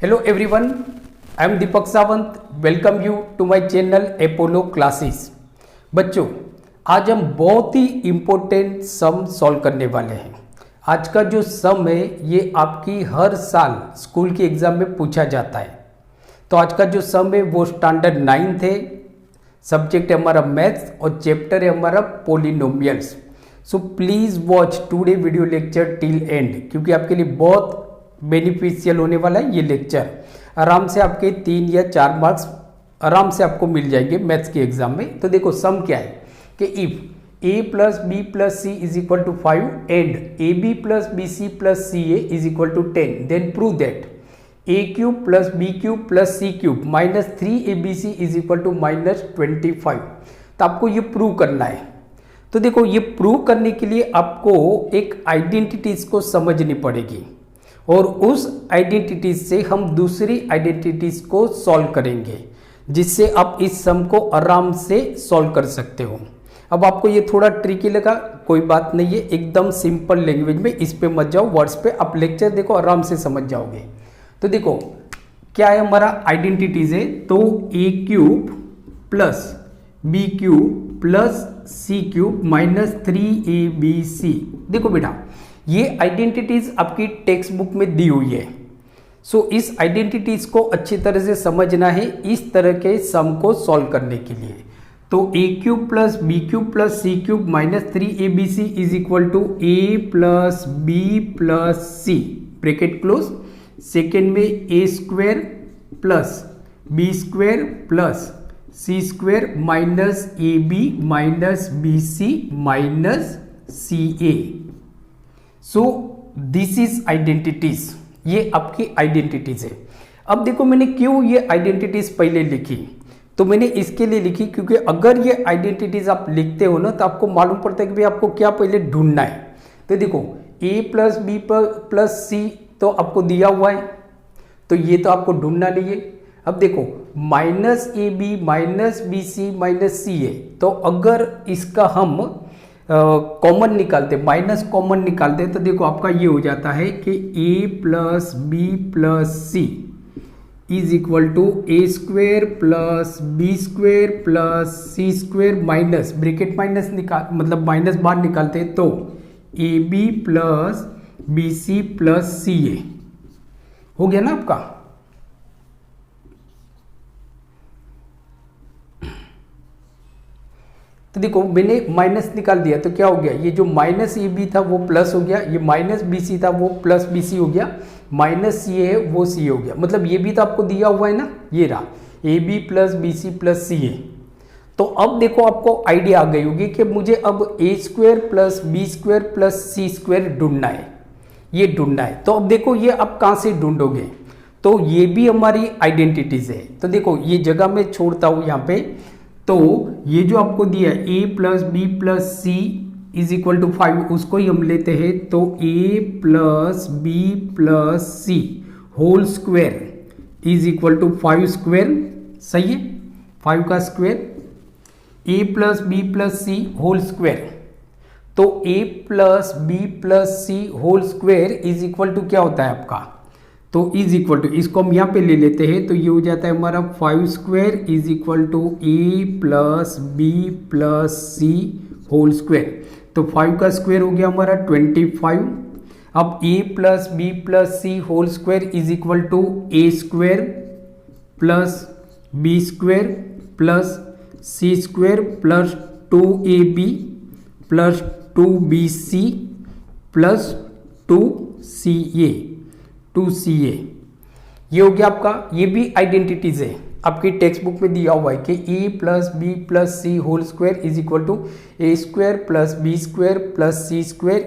Hello everyone, I am Deepak Sawant. Welcome you to my channel Apollo classes. बच्चों, आज हम बहुत ही इम्पोर्टेंट सम सॉल्व करने वाले हैं. आज का जो सम है ये आपकी हर साल स्कूल के एग्जाम में पूछा जाता है. तो आज का जो सम है वो स्टैंडर्ड 9th है. सब्जेक्ट है हमारा मैथ्स और चैप्टर है हमारा polynomials. So please watch today video lecture till and, क्योंकि आपके लिए बहुत बेनिफिशियल होने वाला है ये लेक्चर. आराम से आपके 3 या 4 मार्क्स आराम से आपको मिल जाएंगे मैथ्स के एग्जाम में. तो देखो सम क्या है कि if a plus B plus C is equal to 5 and A B plus B C plus C A is equal to 10, then prove that a cube plus B cube plus C cube minus 3abc is equal to minus 25. तो आपको ये prove करना है. तो देखो ये prove करने के लिए आपको एक आइडेंटिटीज को समझनी पड़ेगी और उस आइडेंटिटीज से हम दूसरी आइडेंटिटीज को सॉल्व करेंगे, जिससे आप इस सम को आराम से सॉल्व कर सकते हो. अब आपको ये थोड़ा ट्रिकी लगा, कोई बात नहीं है, एकदम सिंपल लैंग्वेज में इस पे मत जाओ, वर्ड्स पे आप लेक्चर देखो आराम से समझ जाओगे. तो देखो क्या है हमारा आइडेंटिटीज है. तो A cube plus B cube plus C cube minus 3abc. देखो बेटा ये आइडेंटिटीज आपकी टेक्स्ट बुक में दी हुई है. सो इस आइडेंटिटीज को अच्छी तरह से समझना है इस तरह के सम को सॉल्व करने के लिए. तो A cube plus B cube plus C cube minus 3abc is equal to A plus B plus C, bracket close. Second में A square plus B square plus C square minus A B minus B C minus C A. So this is identities. ये आपकी identities है. अब देखो मैंने क्यों ये identities पहले लिखी. तो मैंने इसके लिए लिखी क्योंकि अगर ये आइडेंटिटीज आप लिखते हो ना तो आपको मालूम पड़ता है कि भाई आपको क्या पहले ढूंढना है. तो देखो a प्लस बी प्लस सी तो आपको दिया हुआ है, तो ये तो आपको ढूंढना नहीं है. अब देखो minus A B minus B C minus C A, तो अगर इसका हम कॉमन निकालते, माइनस कॉमन निकालते, तो देखो आपका ये हो जाता है कि a plus B plus C is equal to A square plus B square plus C square minus bracket minus निकाल मतलब माइनस बाहर निकालते तो A B plus B C plus C A हो गया ना आपका. तो देखो मैंने माइनस निकाल दिया तो क्या हो गया, ये जो माइनस ए बी था वो प्लस हो गया, ये माइनस बी सी था वो प्लस बी सी हो गया, माइनस सी ए है वो सी हो गया. मतलब ये भी तो आपको दिया हुआ है ना, ये रहा A B plus B C plus C A. तो अब देखो आपको आइडिया आ गई होगी कि मुझे अब A square plus B square plus C square ढूंढना है, ये ढूंढना है. तो अब देखो ये आप कहाँ से ढूंढोगे, तो ये भी हमारी आइडेंटिटीज है. तो देखो ये जगह मैं छोड़ता हूँ यहाँ पे. तो ये जो आपको दिया है a plus B plus C is equal to 5, उसको ही हम लेते हैं. तो a plus B plus C whole square is equal to 5 square. सही है, 5 का square. a plus B plus C whole square. तो a plus B plus C whole square is equal to क्या होता है आपका, तो इज इक्वल टू, इसको हम यहाँ पे ले लेते हैं तो ये हो जाता है हमारा 5 square is equal to A plus B plus C whole square. तो 5 का स्क्वेयर हो गया हमारा 25. अब A plus B plus C whole square is equal to A square plus B square plus C square plus 2ab plus 2bc plus 2ca. ये हो गया आपका. ये भी आइडेंटिटीज है, आपकी टेक्स्ट बुक में दिया हुआ है कि A plus B plus C whole square is equal to A square plus B square plus C square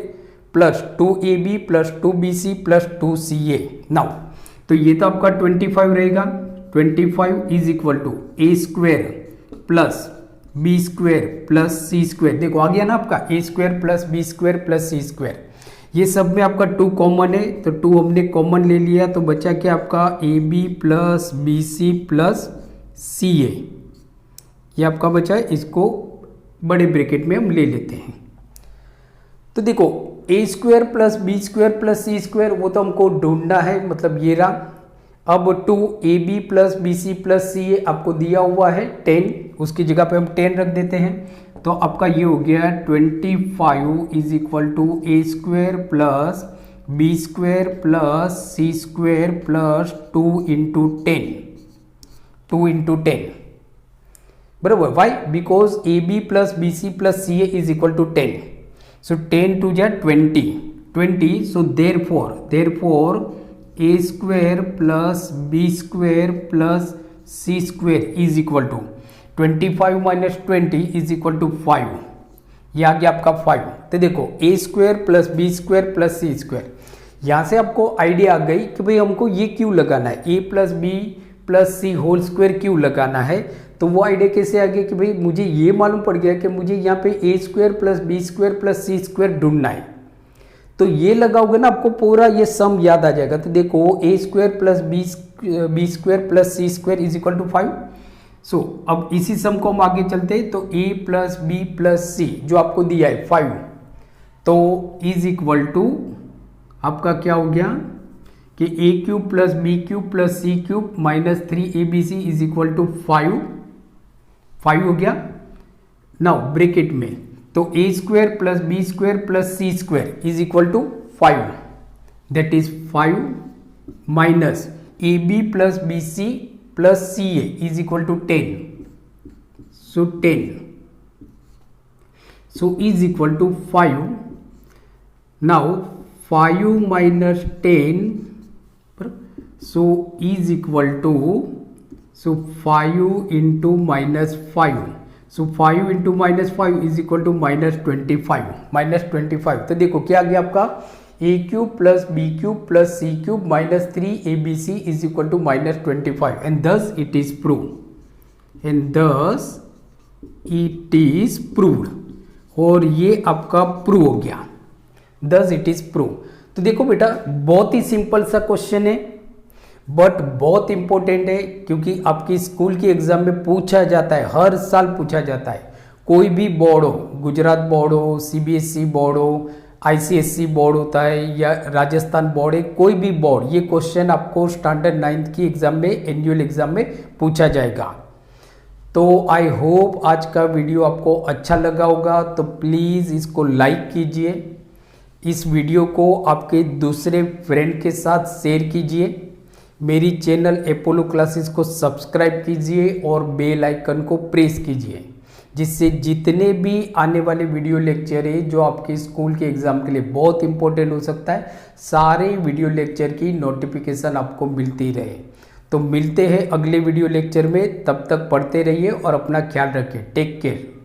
plus 2ab plus 2bc plus 2ca. Now तो ये तो आपका 25 रहेगा. 25 is equal to A square plus B square plus C square. देखो आ गया ना आपका A square plus B square plus C square. ये सब में आपका 2 कॉमन है तो 2 हमने कॉमन ले लिया, तो बचा क्या आपका A B plus B C plus C A. ये आपका बचा है, इसको बड़े ब्रैकेट में हम ले लेते हैं. तो देखो A square plus B square plus C square वो तो हमको ढूंढना है, मतलब ये रहा. अब 2ab plus BC plus CA आपको दिया हुआ है 10, उसकी जगह पे हम 10 रख देते हैं। तो आपका ये हो गया 25 is equal to a square plus b square plus c square plus 2 into 10 बराबर। Why? Because AB plus BC plus CA is equal to 10। So 10 टू जा 20। So therefore a square plus b square plus c square is equal to 25 minus 20 is equal to 5। ये आ गया आपका 5। तो देखो a square plus b square plus c square, यहाँ से आपको आइडिया आ गई कि भाई हमको ये क्यों लगाना है, a plus b plus c whole square क्यों लगाना है। तो वो आइडिया कैसे आ गया कि भाई मुझे ये मालूम पड़ गया कि मुझे यहाँ पे a square plus b square plus c square ढूंढना है। तो ये लगाओगे ना आपको पूरा ये सम याद आ जाएगा। तो देखो a square plus b square plus c square is equal to 5। So अब इसी सम को हम आगे चलते हैं। तो a plus b plus c जो आपको दिया है 5, तो इज इक्वल टू आपका क्या हो गया कि a cube plus b cube plus c cube minus 3abc is equal to 5 हो गया। नाउ ब्रैकेट में तो a square plus b square plus c square is equal to 5, that is 5 minus ab plus bc plus ca is equal to 10। So 10 so is equal to 5। Now 5 minus 10 so is equal to 5 into minus 5। So 5 into minus 5 is equal to minus 25। तो देखो क्या आ गया आपका a cube plus b cube plus c cube minus 3abc is equal to minus 25 and thus it is proved. और ये आपका prove हो गया, दस इट इज प्रूव। तो देखो बेटा बहुत ही सिंपल सा क्वेश्चन है बट बहुत इंपॉर्टेंट है, क्योंकि आपकी स्कूल की एग्जाम में पूछा जाता है, हर साल पूछा जाता है। कोई भी बोर्ड हो, गुजरात बोर्ड हो, CBSE बोर्ड हो, ICSE बोर्ड होता है या राजस्थान बोर्ड है, कोई भी बोर्ड, ये क्वेश्चन आपको स्टैंडर्ड 9th की एग्जाम में, एनुअल एग्जाम में पूछा जाएगा। तो आई होप आज का वीडियो आपको अच्छा लगा होगा। तो प्लीज़ इसको लाइक कीजिए, इस वीडियो को आपके दूसरे फ्रेंड के साथ शेयर कीजिए, मेरी चैनल अपोलो क्लासेस को सब्सक्राइब कीजिए और बेल आइकन को प्रेस कीजिए, जिससे जितने भी आने वाले वीडियो लेक्चर है जो आपके स्कूल के एग्ज़ाम के लिए बहुत इंपॉर्टेंट हो सकता है, सारे वीडियो लेक्चर की नोटिफिकेशन आपको मिलती रहे। तो मिलते हैं अगले वीडियो लेक्चर में, तब तक पढ़ते रहिए और अपना ख्याल रखिए। Take care.